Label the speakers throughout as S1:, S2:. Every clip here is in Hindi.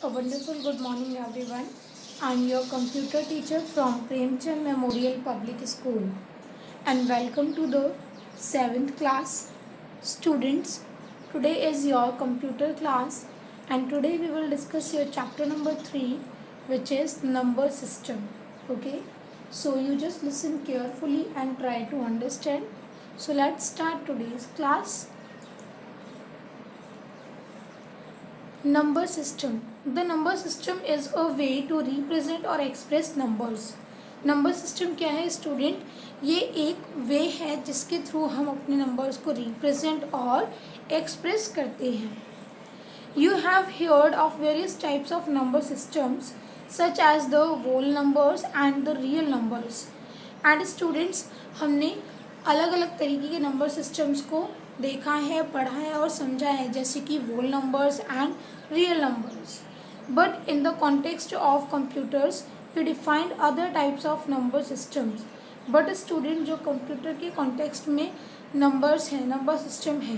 S1: A wonderful good morning everyone. I am your computer teacher from Premchand Memorial Public School and welcome to the 7th class. Students, today is your computer class and today we will discuss your chapter number 3, which is number system. Okay, so you just listen carefully and try to understand. So let's start today's class. Number system. The number system is a way to represent or express numbers. Number system क्या है स्टूडेंट? ये एक वे है जिसके थ्रू हम अपने नंबर्स को रिप्रेजेंट और एक्सप्रेस करते हैं. You have heard of various types of number systems such as the whole numbers and the real numbers. And students, हमने अलग अलग तरीके के नंबर सिस्टम्स को देखा है, पढ़ा है और समझा है, जैसे कि whole numbers and real numbers. But in the context of computers, we defined other types of number systems. But student, जो कंप्यूटर के कॉन्टेक्स्ट में नंबर्स हैं, नंबर सिस्टम है,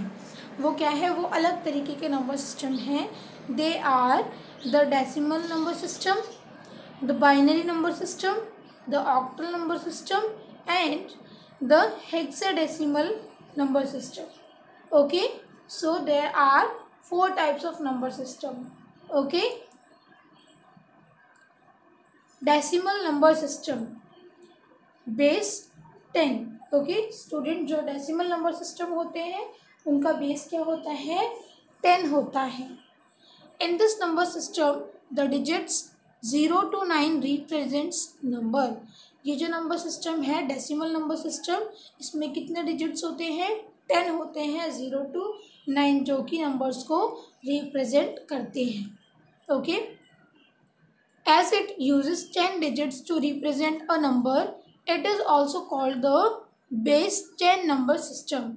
S1: वो क्या है? वो अलग तरीके के नंबर सिस्टम हैं. They are the decimal number system, the binary number system, the octal number system and the hexadecimal number system. Okay, so there are 4 types of number system. Okay, decimal number system, base 10. Okay student, जो decimal number system होते हैं उनका base क्या होता है? 10 होता है. In this number system, the digits 0 to 9 represents number. ये जो नंबर सिस्टम है डेसिमल नंबर सिस्टम, इसमें कितने डिजिट्स होते हैं? 10 होते हैं, 0 to 9, जो कि नंबर्स को रिप्रेजेंट करते हैं. Okay, as it uses 10 digits to represent a number, it is also called the base 10 number system.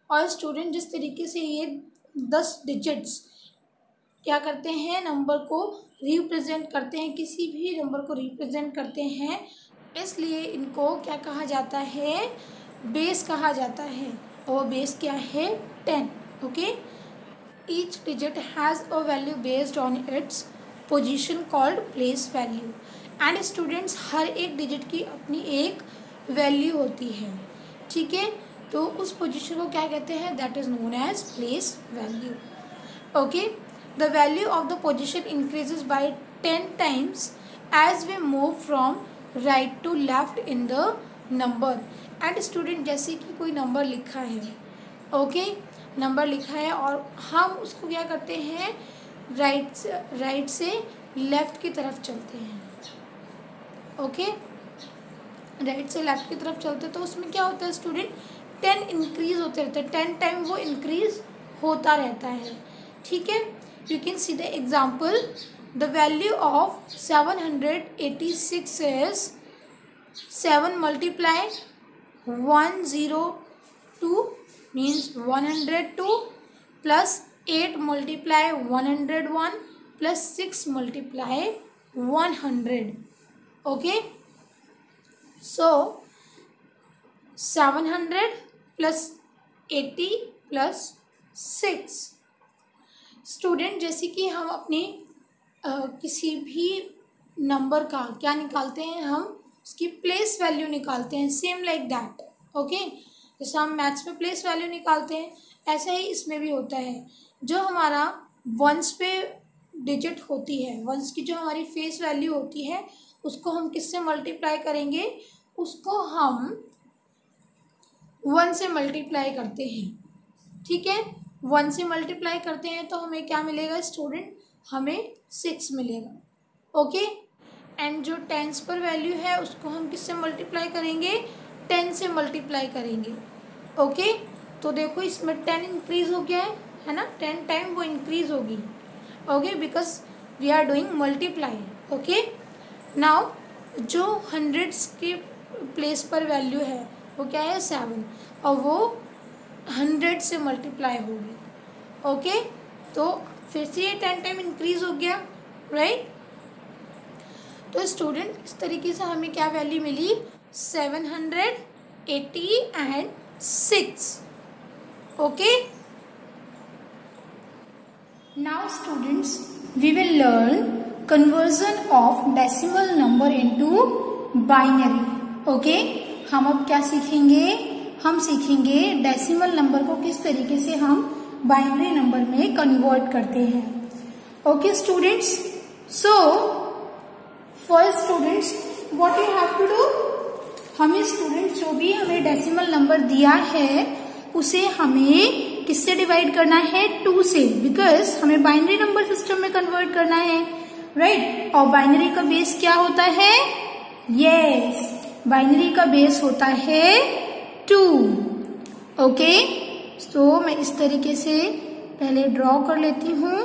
S1: और स्टूडेंट, जिस तरीके से ये 10 डिजिट्स क्या करते हैं? नंबर को रिप्रेजेंट करते हैं, किसी भी नंबर को रिप्रेजेंट करते हैं, इसलिए इनको क्या कहा जाता है? बेस कहा जाता है. और बेस क्या है? 10. Okay, each digit has a value based on its position called place value. And students, हर एक डिजिट की अपनी एक वैल्यू होती है. ठीक है, तो उस पोजीशन को क्या कहते हैं? That is known as place value. Okay, the value of the position increases by 10 times as we move from right to left in the number. And student, जैसे कि कोई नंबर लिखा है, ओके, नंबर लिखा है और हम उसको क्या करते हैं? राइट से लेफ्ट की तरफ चलते हैं. ओके, राइट से लेफ्ट की तरफ चलते तो उसमें क्या होता है स्टूडेंट? 10 इंक्रीज होते रहते हैं, 10 टाइम वो इंक्रीज होता रहता है. ठीक है, you can see the example. The value of 786 is 7 multiply 102 means 102 plus 8 multiply 101 plus 6 multiply 100. Okay, so 700 plus 80 plus 6. Student, जैसे कि हम अपनी किसी भी नंबर का क्या निकालते हैं? हम उसकी प्लेस वैल्यू निकालते हैं. Same like that. ओके, जैसे हम मैथ्स में प्लेस वैल्यू निकालते हैं, ऐसा ही इसमें भी होता है. जो हमारा वंस पे डिजिट होती है, वंस की जो हमारी फेस वैल्यू होती है, उसको हम किससे मल्टीप्लाई करेंगे? उसको हम 1 से मल्टीप्लाई करते हैं. ठीक है, 1 से मल्टीप्लाई करते हैं तो हमें क्या मिलेगा स्टूडेंट? हमें 6 मिलेगा. ओके, एंड जो टेंस पर वैल्यू है उसको हम किससे मल्टीप्लाई करेंगे? 10 से मल्टीप्लाई करेंगे. ओके, तो देखो इसमें 10 इंक्रीज हो गया है ना? 10 टाइम वो इंक्रीज होगी. Okay, because we are doing multiply. Okay, now जो हंड्रेड्स के प्लेस पर वैल्यू है वो क्या है? 7, और वो 100 से मल्टीप्लाई होगी. ओके, तो फिर से ये 10 टाइम इंक्रीज हो गया, राइट? तो स्टूडेंट, इस तरीके से हमें क्या वैल्यू मिली? 780 and 6. Okay, now students, we will learn conversion of decimal number into binary. Okay, हम अब क्या सीखेंगे, हम सीखेंगे डेसिमल नंबर को किस तरीके से हम बाइनरी नंबर में कन्वर्ट करते हैं। Okay students, so first students what you have to do, हमें स्टूडेंट्स जो भी हमें डेसिमल नंबर दिया है उसे हमें किससे डिवाइड करना है, 2 से, बिकॉज हमें बाइनरी नंबर सिस्टम में कन्वर्ट करना है, राइट। और बाइनरी का बेस क्या होता है, यस, बाइनरी का बेस होता है 2। ओके, तो मैं इस तरीके से पहले ड्रॉ कर लेती हूं,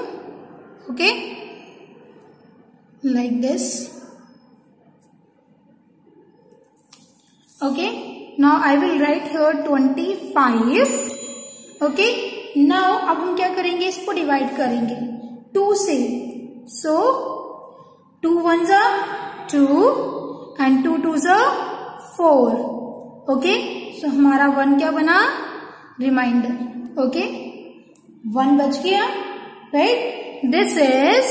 S1: okay, like this. Okay, now I will write here 25। Okay, now अब हम क्या करेंगे, इसको डिवाइड करेंगे 2 से। So 2 1s are 2 and 2 2s are 4। Okay, so हमारा 1 क्या बना, रिमाइंडर। ओके, 1 बच गया, right. This is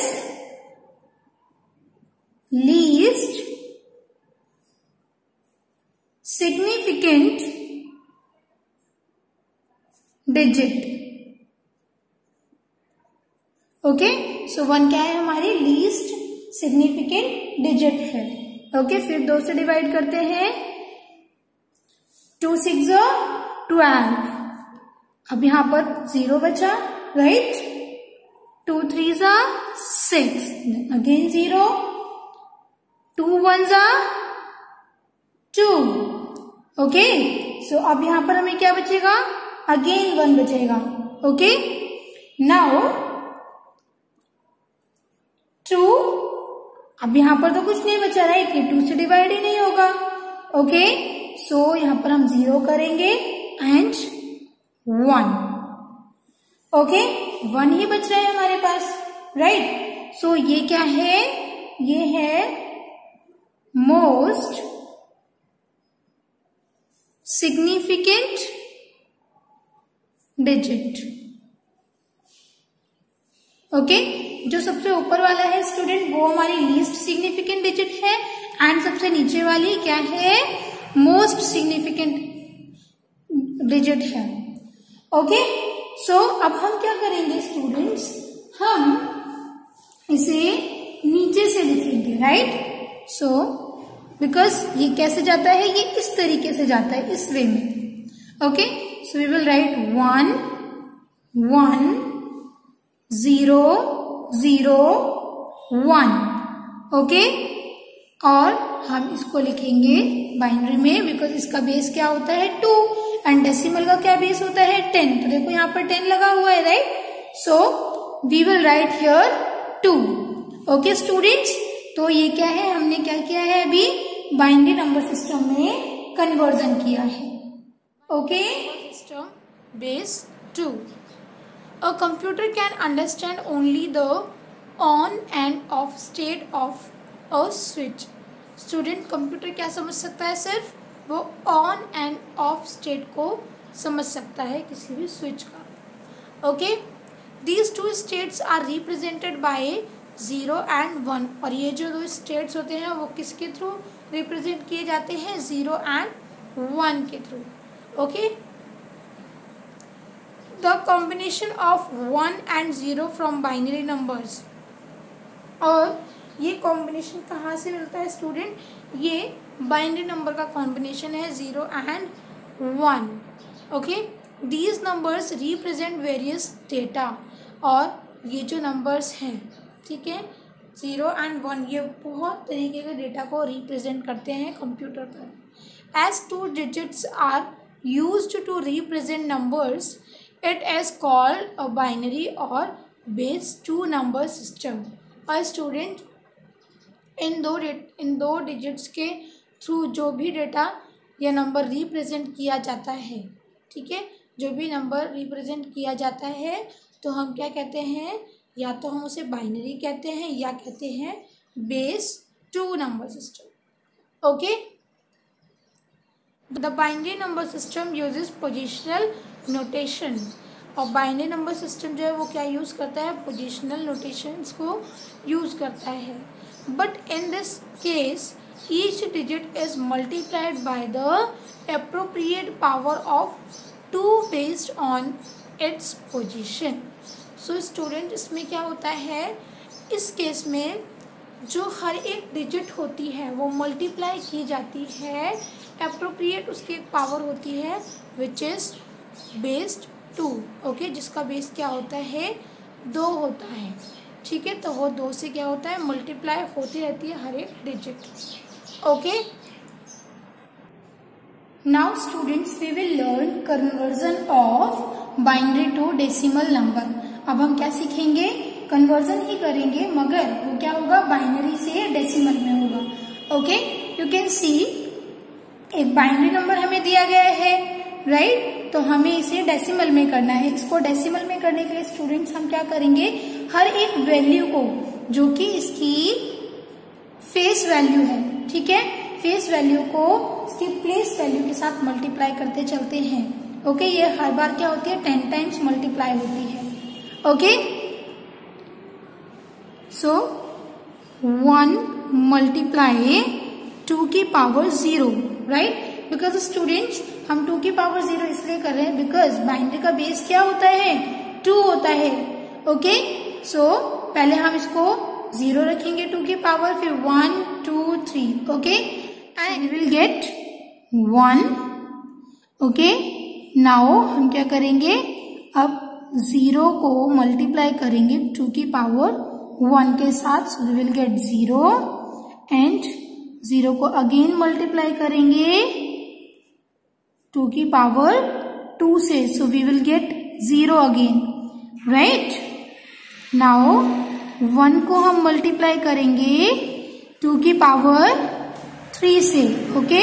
S1: least significant digit. Okay, so 1 क्या है, हमारी लीस्ट सिग्निफिकेंट डिजिट है। ओके, फिर 2 से डिवाइड करते हैं, 2 6 12। अब यहां पर 0 बचा, राइट। 2 3 6, again 0, 2 1s 2। ओके, सो अब यहां पर हमें क्या बचेगा, अगेन 1 बचेगा। ओके, नाउ 2, अब यहां पर तो कुछ नहीं बचा, राइट, ये 2 से डिवाइड ही नहीं होगा। ओके, सो यहां पर हम 0 करेंगे एंड 1। ओके, 1 ही बच रहा है हमारे पास, राइट। सो ये क्या है, ये है मोस्ट सिग्निफिकेंट डिजिट। ओके, जो सबसे ऊपर वाला है स्टूडेंट वो हमारी लीस्ट सिग्निफिकेंट डिजिट है एंड सबसे नीचे वाली क्या है, मोस्ट सिग्निफिकेंट डिजिट है। ओके, सो अब हम क्या करेंगे स्टूडेंट्स, हम इसे नीचे से लिखेंगे, राइट। सो बिकॉज ये कैसे जाता है, ये इस तरीके से जाता है, इस वे में। Okay, so we will write 1 1 0 0 1। Okay, और हम इसको लिखेंगे बाइनरी में बिकॉज इसका बेस क्या होता है 2 एंड डेसिमल का क्या बेस होता है 10। तो देखो यहाँ पर 10 लगा हुआ है, right. So we will write here 2। Okay students, तो ये क्या है, हमने क्या किया है, अभी बाइनरी नंबर सिस्टम में कन्वर्जन किया है। Okay, system base 2। A computer can understand only the on and off state of a switch. Student, computer क्या समझ सकता है, सिर्फ वो ऑन एंड ऑफ स्टेट को समझ सकता है किसी भी स्विच का। Okay, these 2 states are represented by 0 and 1। और ये जो 2 स्टेट्स होते हैं वो किसके थ्रू रिप्रेजेंट किए जाते हैं, 0 and 1 के through. Okay, the combination of 1 and 0 from binary numbers। और ये कॉम्बिनेशन कहाँ से मिलता है स्टूडेंट, ये बाइनरी नंबर का कॉम्बिनेशन है 0 and 1। Okay, these numbers represent various data। और ये जो नंबर्स हैं, ठीक है, 0 and 1, ये बहुत तरीके के डेटा को रिप्रेजेंट करते हैं कंप्यूटर पर। as 2 digits are used to represent numbers, it is called a binary or base 2 number system। और स्टूडेंट, इन दो डिजिट्स के थ्रू जो भी डेटा या नंबर रिप्रेजेंट किया जाता है, ठीक है, जो भी नंबर रिप्रेजेंट किया जाता है तो हम क्या कहते हैं, या तो हम उसे बाइनरी कहते हैं या कहते हैं base 2 number system. Okay, the binary number system uses positional notation. और बाइनरी नंबर सिस्टम जो है वो क्या यूज़ करता है, पोजिशनल नोटेशंस को यूज़ करता है. But in this case each digit is multiplied by the appropriate power of 2 based on its position. So student इसमें क्या होता है, इस केस में जो हर एक डिजिट होती है वो मल्टीप्लाई की जाती है, अप्रोप्रिएट उसकी एक पावर होती है विच इज़ बेस्ड 2. ओके, जिसका बेस क्या होता है, 2 होता है. ठीक है, तो वो 2 से क्या होता है, मल्टीप्लाई होती रहती है हर एक digit. Okay, now students we will learn conversion of binary to decimal number. अब हम क्या सीखेंगे, कन्वर्जन ही करेंगे, मगर वो क्या होगा, बाइनरी से डेसिमल में होगा. ओके, यू कैन सी एक बाइनरी नंबर हमें दिया गया है, राइट, तो हमें इसे डेसिमल में करना है. इसको डेसिमल में करने के लिए स्टूडेंट्स हम क्या करेंगे, हर एक वैल्यू को जो कि इसकी फेस वैल्यू है, ठीक है, फेस वैल्यू को इसकी प्लेस वैल्यू के साथ मल्टीप्लाई करते चलते हैं. ओके, ये हर बार क्या होती है, 10 टाइम्स मल्टीप्लाई होती है. ओके, सो 1 मल्टीप्लाई 2 की पावर 0, राइट, बिकॉज स्टूडेंट्स हम 2 की पावर 0 इसलिए कर रहे हैं बिकॉज बाइनरी का बेस क्या होता है, 2 होता है. ओके, सो पहले हम इसको 0 रखेंगे 2 की पावर, फिर 1 2 3. Okay, and we will get 1. Okay, now हम क्या करेंगे, अब 0 को मल्टीप्लाई करेंगे 2 की पावर 1 के साथ, so we will get 0 and 0 को अगेन मल्टीप्लाई करेंगे 2 की पावर 2 से, so we will get 0 again, right. Now 1 को हम मल्टीप्लाई करेंगे 2 की पावर 3 से. Okay,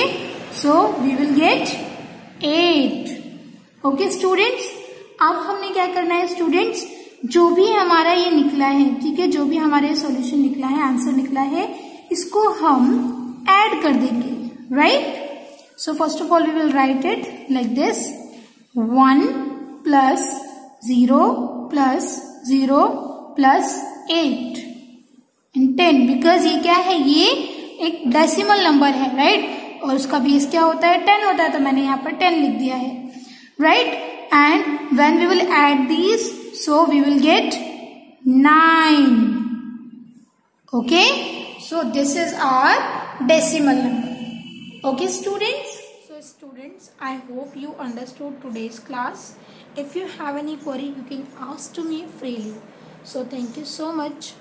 S1: so we will get 8. Okay students, अब हमने क्या करना है स्टूडेंट्स, जो भी हमारा ये निकला है, ठीक है, जो भी हमारे सॉल्यूशन निकला है, आंसर निकला है, इसको हम ऐड कर देंगे, right. So first of all we will write it like this, 1 plus 0 plus 0 plus 8 and 10, because ये क्या है, ये एक डेसिमल नंबर है, राइट, और उसका बेस क्या होता है, 10 होता है, तो मैंने यहाँ पर 10 लिख दिया है, right. And when we will add these, so we will get 9. Okay, so this is our decimal number. Okay students, so students, I hope you understood today's class. If you have any query, you can ask to me freely. So thank you so much.